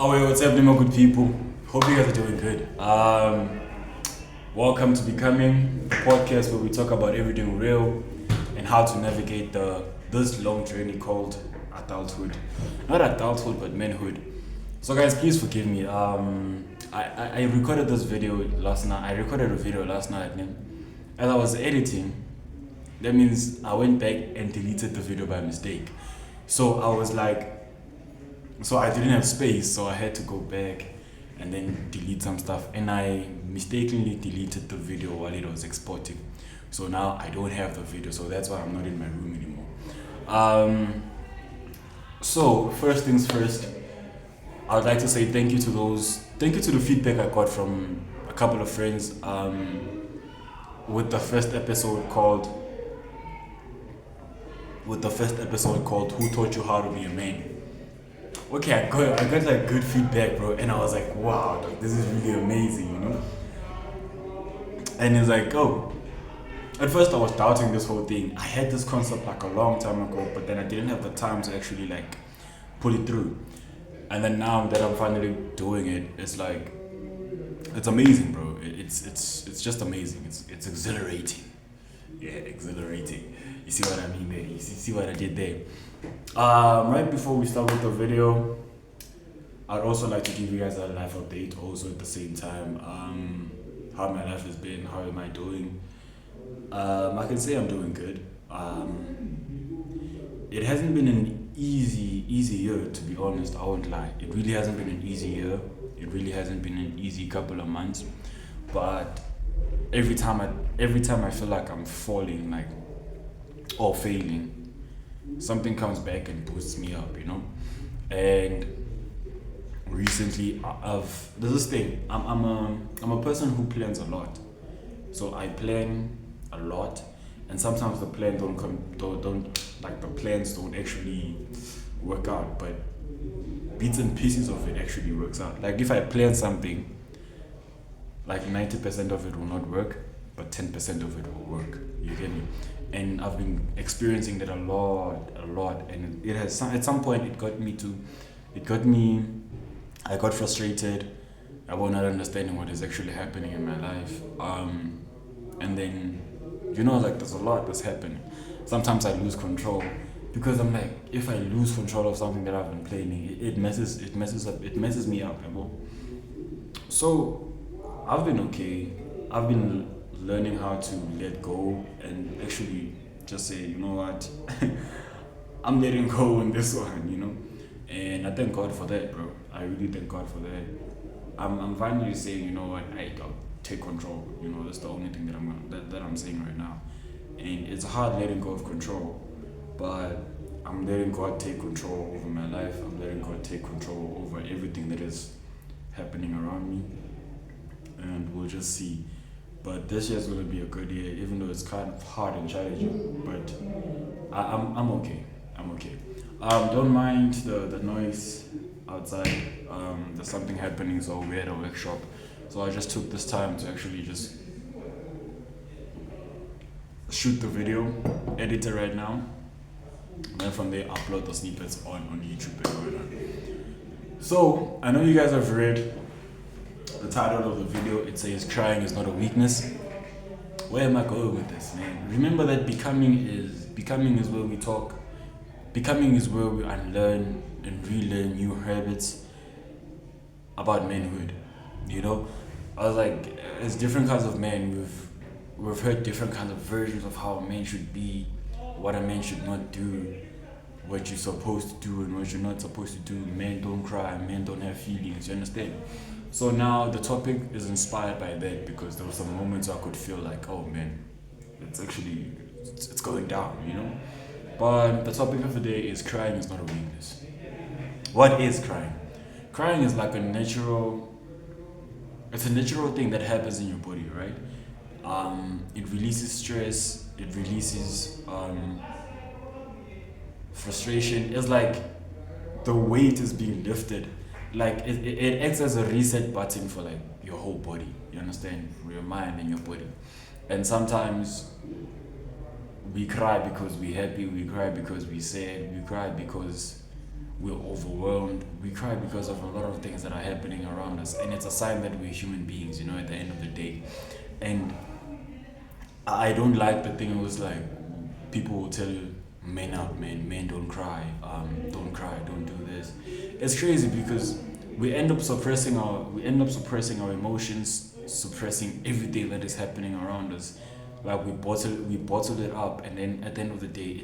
Oh, hey, what's happening, my good people? Hope you guys are doing good. Welcome to Becoming, the podcast where we talk about everything real and how to navigate this long journey called adulthood. Not adulthood, but manhood. So, guys, please forgive me. I recorded this video last night. I recorded a video last night, man. As I was editing, that means I went back and deleted the video by mistake. So I was like, I didn't have space, so I had to go back and then delete some stuff. And I mistakenly deleted the video while it was exporting. So now I don't have the video, so that's why I'm not in my room anymore. So first things first, I would like to say thank you to the feedback I got from a couple of friends with the first episode called Who Taught You How to Be a Man? Okay, I got like good feedback, bro, and I was like, wow, like, this is really amazing, you know? And it's like, oh, at first I was doubting this whole thing. I had this concept like a long time ago, but then I didn't have the time to actually like pull it through. And then now that I'm finally doing it, it's like, it's amazing, bro. It's just amazing. It's exhilarating. Yeah, exhilarating. You see what I mean there? You see what I did there? Right before we start with the video, I'd also like to give you guys a life update also at the same time. How my life has been, how am I doing? I can say I'm doing good. It hasn't been an easy year, to be honest. I won't lie. It really hasn't been an easy year. It really hasn't been an easy couple of months. But every time I feel like I'm falling, like, or failing, something comes back and boosts me up, you know. And recently, there's this thing. I'm a person who plans a lot, so I plan a lot, and sometimes the plans don't actually work out, but bits and pieces of it actually works out. Like if I plan something, like 90% of it will not work, but 10% of it will work. You get me? And I've been experiencing that a lot, and it has at some point I got frustrated about not understanding what is actually happening in my life. And then, you know, like there's a lot that's happening. Sometimes I lose control because I'm like, if I lose control of something that I've been planning, it messes me up, you know? So I've been okay. I've been learning how to let go and actually just say, you know what, I'm letting go on this one, you know. And I thank God for that, bro. I really thank God for that. I'm finally saying, you know what, I'll take control. You know, that's the only thing that I'm saying right now. And it's hard letting go of control, but I'm letting God take control over my life. I'm letting God take control over everything that is happening around me, and we'll just see. But this year's gonna be a good year, even though it's kind of hard and challenging. But I'm okay. I'm okay. Don't mind the noise outside. There's something happening, so we had a workshop. So I just took this time to actually just shoot the video, edit it right now, and then from there upload the snippets on YouTube and whatnot. So I know you guys have read the title of the video. It says crying is not a weakness. Where am I going with this, man? Remember that becoming is where we talk. Becoming is where we unlearn and relearn new habits about manhood. You know, I was like, as different kinds of men, we've heard different kinds of versions of how a man should be, what a man should not do, what you're supposed to do and what you're not supposed to do. Men don't cry, men don't have feelings, you understand? So now the topic is inspired by that because there were some moments I could feel like, oh man, it's going down, you know? But the topic of the day is crying is not a weakness. What is crying? Crying is like it's a natural thing that happens in your body, right? It releases stress, it releases frustration. It's like the weight is being lifted. Like it acts as a reset button for like your whole body, you understand? For your mind and your body. And sometimes we cry because we're happy, we cry because we're sad, we cry because we're overwhelmed. We cry because of a lot of things that are happening around us, and it's a sign that we're human beings, at the end of the day. And I don't like the thing. It was like people will tell you, men up, men don't cry, don't cry, don't do this. It's crazy because we end up suppressing our emotions, suppressing everything that is happening around us. Like we bottle it up, and then at the end of the day,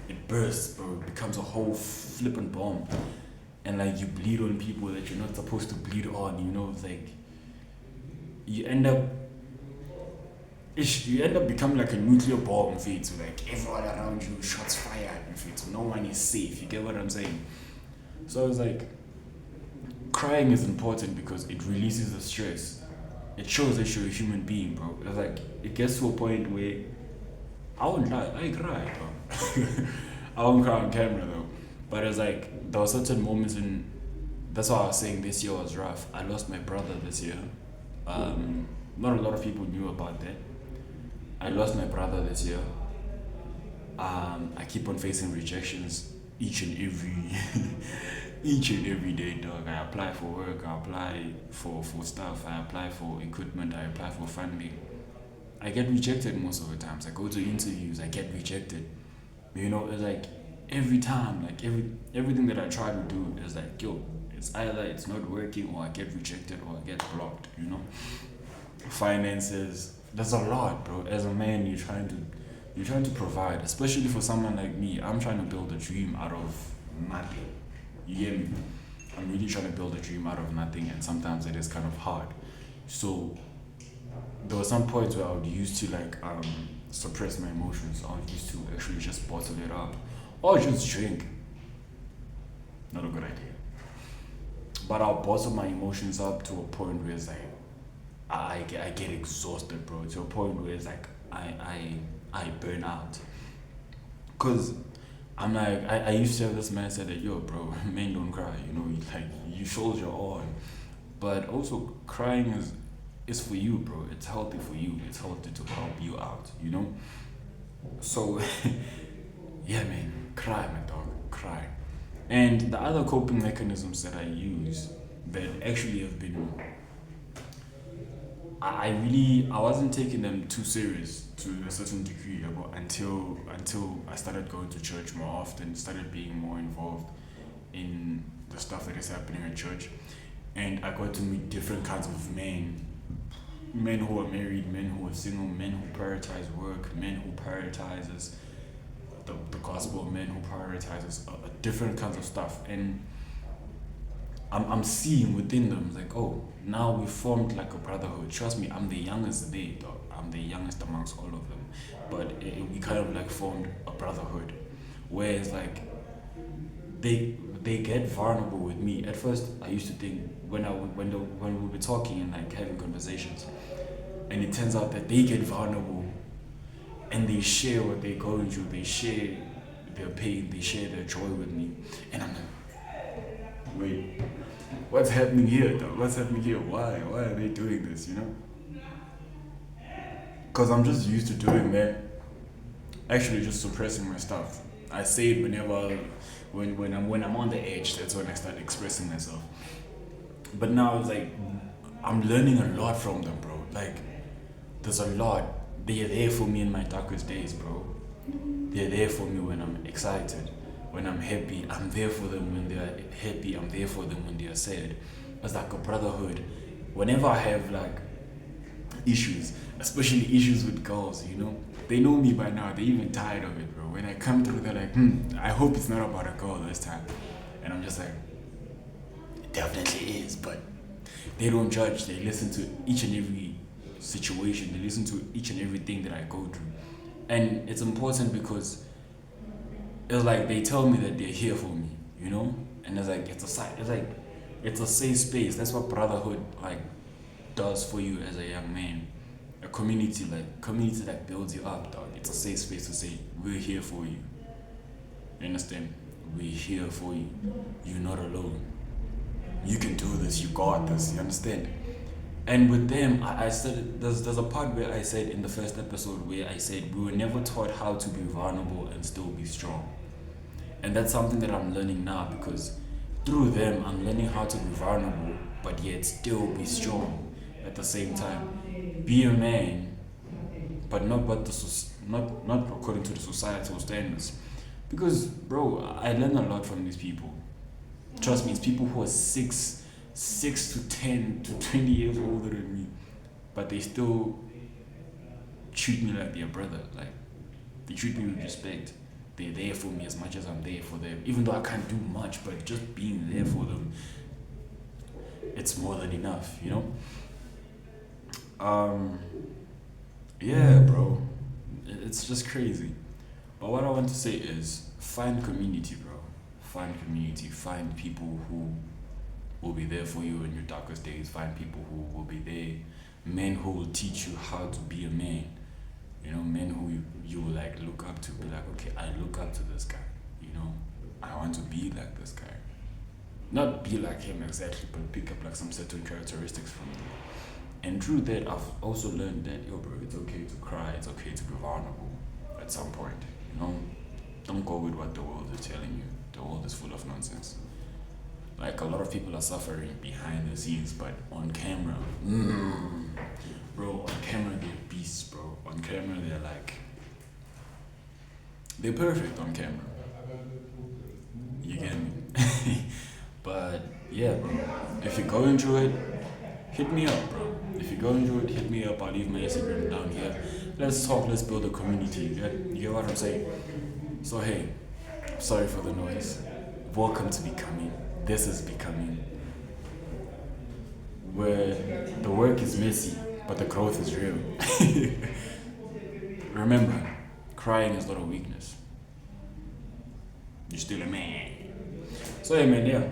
it bursts, bro. It becomes a whole flippant bomb, and like you bleed on people that you're not supposed to bleed on. It's like you end up you end up becoming like a nuclear bomb, feet. So like everyone around you shots fired, feet. So no one is safe. You get what I'm saying? So it's like crying is important because it releases the stress. It shows that you're a human being, bro. It's like it gets to a point where I won't lie, I cry, bro. I won't cry on camera though. But it's like there were certain moments when that's why I was saying this year was rough. I lost my brother this year. Not a lot of people knew about that. I lost my brother this year. I keep on facing rejections each and every each and every day, dog. I apply for work, I apply for stuff, I apply for equipment, I apply for funding. I get rejected most of the times. I go to interviews, I get rejected. It's like every time, like everything that I try to do is like, yo, it's either it's not working or I get rejected or I get blocked. Finances, there's a lot, bro. As a man, you're trying to provide, especially for someone like me. I'm trying to build a dream out of nothing. You get me? I'm really trying to build a dream out of nothing, and sometimes it is kind of hard. So there were some points where I would used to like suppress my emotions. I would used to actually just bottle it up or just drink. Not a good idea. But I'll bottle my emotions up to a point where it's like I get exhausted, bro. To a point where it's like I burn out. Cause I'm like I used to have this mindset that, yo, bro, men don't cry. Like you soldier on, but also crying is for you, bro. It's healthy for you. It's healthy to help you out. So yeah, man, cry, my dog, cry. And the other coping mechanisms that I use that actually have been I wasn't taking them too serious to a certain degree until I started going to church more often, started being more involved in the stuff that is happening at church, and I got to meet different kinds of men who are married, men who are single, men who prioritize work, men who prioritizes the gospel, men who prioritizes different kinds of stuff, and I'm seeing within them like, oh, now we formed like a brotherhood. Trust me, I'm the youngest there, dog. I'm the youngest amongst all of them, but we kind of like formed a brotherhood, whereas like they get vulnerable with me. At first, I used to think when we were talking and like having conversations, and it turns out that they get vulnerable and they share what they're going through. They share their pain. They share their joy with me, and I'm like, wait, what's happening here, though? What's happening here? Why are they doing this? Because I'm just used to doing that. Actually, just suppressing my stuff. I say it whenever, when I'm on the edge. That's when I start expressing myself. But now it's like I'm learning a lot from them, bro. Like there's a lot. They're there for me in my darkest days, bro. They're there for me when I'm excited, when I'm happy. I'm there for them when they're happy. I'm there for them when they're sad. It's like a brotherhood. Whenever I have like issues, especially issues with girls, they know me by now. They're even tired of it, bro. When I come through, they're like, I hope it's not about a girl this time. And I'm just like, it definitely is, but they don't judge. They listen to each and every situation. They listen to each and everything that I go through. And it's important because it's like they tell me that they're here for me, And it's like it's a safe space. That's what brotherhood like does for you as a young man. A community that builds you up, dog. It's a safe space to say, we're here for you. You understand? We're here for you. You're not alone. You can do this, you got this, you understand? And with them, I said, there's a part where I said in the first episode where I said we were never taught how to be vulnerable and still be strong. And that's something that I'm learning now, because through them I'm learning how to be vulnerable but yet still be strong at the same time. Be a man, but not according to the societal standards. Because bro, I learn a lot from these people. Trust me, it's people who are six to 10 to 20 years older than me, but they still treat me like their brother. Like, they treat me with respect. They're there for me as much as I'm there for them. Even though I can't do much, but just being there for them, it's more than enough, you know? Yeah, bro. It's just crazy. But what I want to say is find community, bro. Find community. Find people who will be there for you in your darkest days. Find people who will be there. Men who will teach you how to be a man. You know, men who you will like look up to. Be like, okay, I look up to this guy. You know, I want to be like this guy. Not be like him exactly, but pick up like some certain characteristics from him. And through that, I've also learned that, yo, bro, it's okay to cry. It's okay to be vulnerable at some point. You know, don't go with what the world is telling you. The world is full of nonsense. Like, a lot of people are suffering behind the scenes, but on camera, bro, on camera they're beasts, bro. On camera they're perfect on camera. You get me? But yeah, bro, if you're going through it, hit me up, bro. If you're going through it, hit me up. I'll leave my Instagram down here. Let's talk, let's build a community. You get what I'm saying? So hey, sorry for the noise. Welcome to Becoming. This is Becoming, where the work is messy, but the growth is real. Remember, crying is not a weakness. You're still a man. So yeah, man, yeah.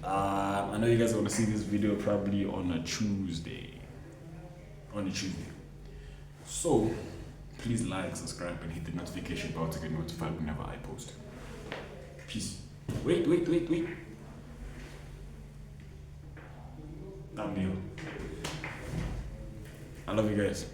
I know you guys are gonna see this video probably on a Tuesday. So please like, subscribe, and hit the notification bell to get notified whenever I post. Peace. Wait. Done deal. I love you guys.